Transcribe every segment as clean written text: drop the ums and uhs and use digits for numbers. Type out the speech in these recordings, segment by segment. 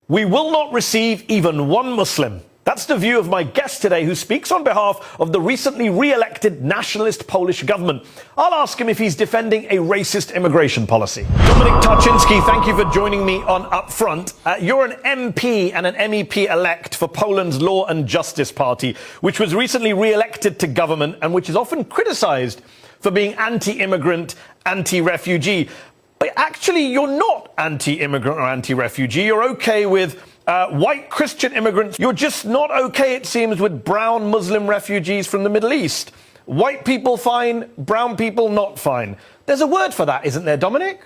We will not receive even one Muslim. That's the view of my guest today, who speaks on behalf of the recently re-elected nationalist Polish government. I'll ask him if he's defending a racist immigration policy. Dominik Tarczyński, thank you for joining me on Upfront. You're an MP and an MEP-elect for Poland's Law and Justice Party, which was recently re-elected to government and which is often criticised for being anti-immigrant, anti-refugee. But actually, you're not anti-immigrant or anti-refugee. You're okay with white Christian immigrants. You're just not okay, it seems, with brown Muslim refugees from the Middle East. White people fine, brown people not fine. There's a word for that, isn't there, Dominik?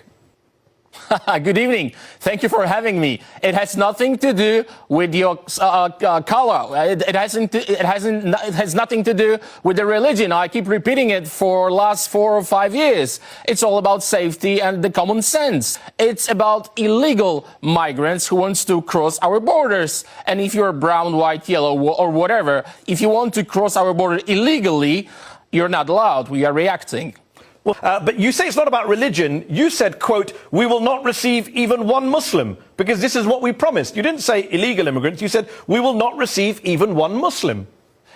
Good evening. Thank you for having me. It has nothing to do with your color. It has nothing to do with the religion. I keep repeating it for the last 4 or 5 years. It's all about safety and the common sense. It's about illegal migrants who wants to cross our borders. And if you're brown, white, yellow, or whatever, if you want to cross our border illegally, you're not allowed. We are reacting. But you say it's not about religion. You said, quote, we will not receive even one Muslim because this is what we promised. You didn't say illegal immigrants. You said we will not receive even one Muslim.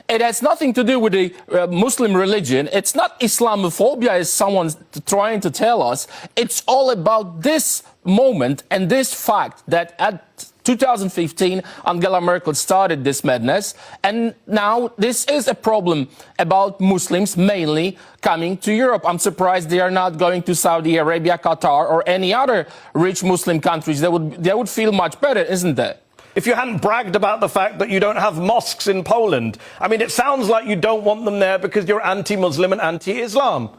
It has nothing to do with the Muslim religion. It's not Islamophobia, as someone's trying to tell us. It's all about this moment and this fact that at 2015, Angela Merkel started this madness, and now this is a problem about Muslims mainly coming to Europe. I'm surprised they are not going to Saudi Arabia, Qatar, or any other rich Muslim countries. They would feel much better, isn't it? If you hadn't bragged about the fact that you don't have mosques in Poland, I mean, it sounds like you don't want them there because you're anti-Muslim and anti-Islam.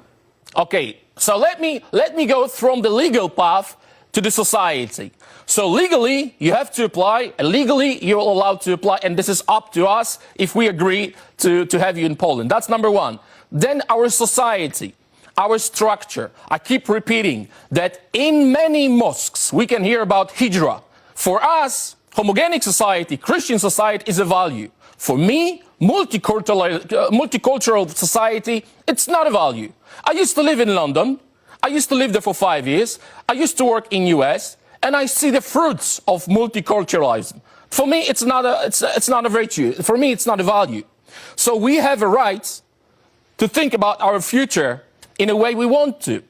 Okay, so let me go from the legal path to the society. So legally, you have to apply, and legally, you're allowed to apply, and this is up to us if we agree to have you in Poland. That's number one. Then our society, our structure. I keep repeating that in many mosques, we can hear about hijra. For us, homogenic society, Christian society is a value. For me, multicultural society, it's not a value. I used to live in London. I used to live there for 5 years. I used to work in US, and I see the fruits of multiculturalism. For me, it's not a virtue. For me, it's not a value. So we have a right to think about our future in a way we want to.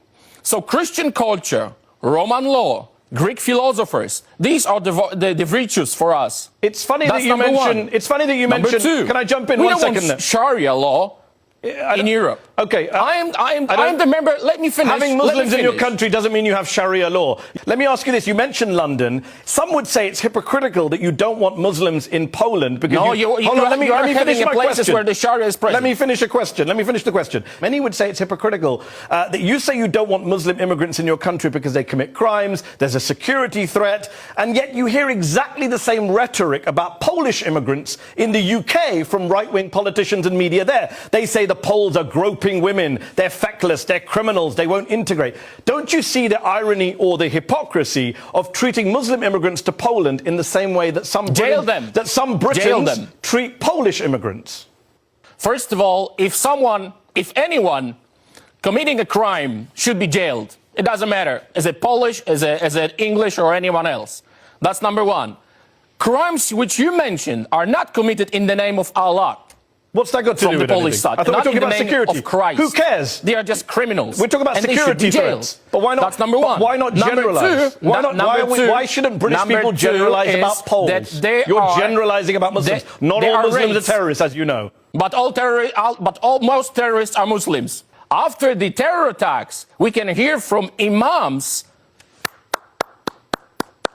So Christian culture, Roman law, Greek philosophers, these are the virtues for us. It's funny that you mention. It's funny that you mention. Can I jump in we 1 second? Don't want Sharia law in Europe. Okay, I'm the member. Let me finish. Having Muslims in your country doesn't mean you have Sharia law. Let me ask you this: you mentioned London. Some would say it's hypocritical that you don't want Muslims in Poland because let me finish my question. Where the Sharia is present. Let me finish a question. Let me finish the question. Many would say it's hypocritical that you say you don't want Muslim immigrants in your country because they commit crimes. There's a security threat, and yet you hear exactly the same rhetoric about Polish immigrants in the UK from right-wing politicians and media there. They say the Poles are groping women, they're feckless, they're criminals, they won't integrate. Don't you see the irony or the hypocrisy of treating Muslim immigrants to Poland in the same way that some Britons treat Polish immigrants? First of all, if anyone committing a crime should be jailed, it doesn't matter. Is it Polish, is it English, or anyone else? That's number one. Crimes which you mentioned are not committed in the name of Allah. What's that got to do with the Polish side? I thought we were talking about security. Of Christ. Who cares? They are just criminals. We're talking about security threats. But why not? That's number one. Why not generalize? Why shouldn't British people generalize about Poles? You're generalizing about Muslims. Not all Muslims are terrorists, as you know. But most terrorists are Muslims. After the terror attacks, we can hear from imams.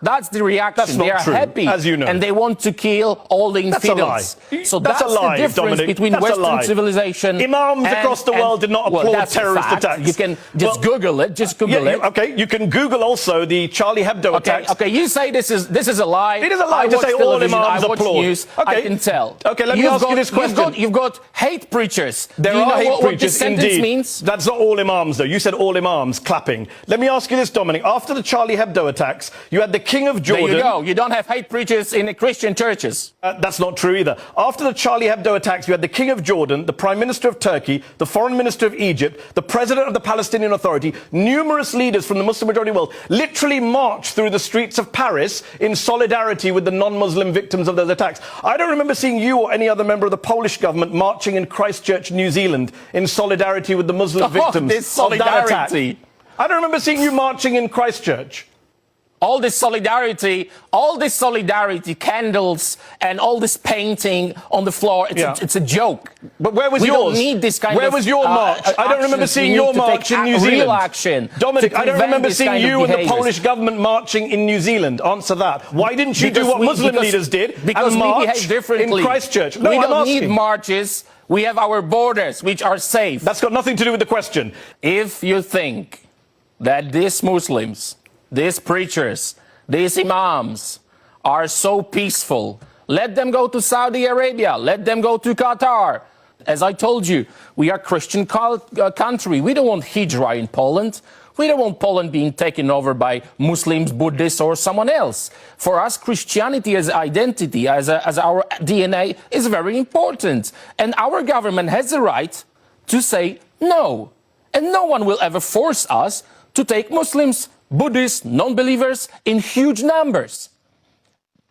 That's the reaction. That's not they are true, happy, as you know. and they want to kill all the infidels. So that's a lie, the difference between Western civilization. Imams across the world did not applaud terrorist attacks. You can just Google it. Just Google it. Okay, you can Google also the Charlie Hebdo attacks. Okay, you say this is a lie. It is a lie to say all imams applaud. News, I can tell. Okay, let me ask you this question. You've got hate preachers. There are hate preachers, indeed. Means? That's not all imams, though. You said all imams clapping. Let me ask you this, Dominik. After the Charlie Hebdo attacks, you had the King of There Jordan... you go. You don't have hate preachers in the Christian churches. That's not true either. After the Charlie Hebdo attacks, you had the King of Jordan, the Prime Minister of Turkey, the Foreign Minister of Egypt, the President of the Palestinian Authority, numerous leaders from the Muslim-majority world literally marched through the streets of Paris in solidarity with the non-Muslim victims of those attacks. I don't remember seeing you or any other member of the Polish government marching in Christchurch, New Zealand, in solidarity with the Muslim victims this of that attack. solidarity. I don't remember seeing you marching in Christchurch. All this solidarity, candles, and all this painting on the floor, it's a joke. But where was we yours? Don't need this kind where of was your march? I don't remember seeing your march in New Zealand. Real action. Dominic, I don't remember seeing you and the Polish government marching in New Zealand. Answer that. Why didn't you do what Muslim leaders did because and march we behave differently in Christchurch? No, we don't I'm asking. need marches. We have our borders, which are safe. That's got nothing to do with the question. If you think that these Muslims, these preachers, these imams are so peaceful, let them go to Saudi Arabia, let them go to Qatar. As I told you, we are a Christian country. We don't want hijrah in Poland. We don't want Poland being taken over by Muslims, Buddhists, or someone else. For us, Christianity as identity, as our DNA, is very important. And our government has the right to say no. And no one will ever force us to take Muslims, Buddhists, non-believers in huge numbers.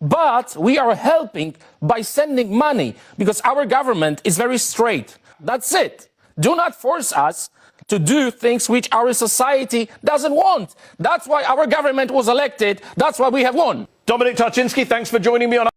But we are helping by sending money because our government is very straight. That's it. Do not force us to do things which our society doesn't want. That's why our government was elected. That's why we have won. Dominic Tarczynski, thanks for joining me on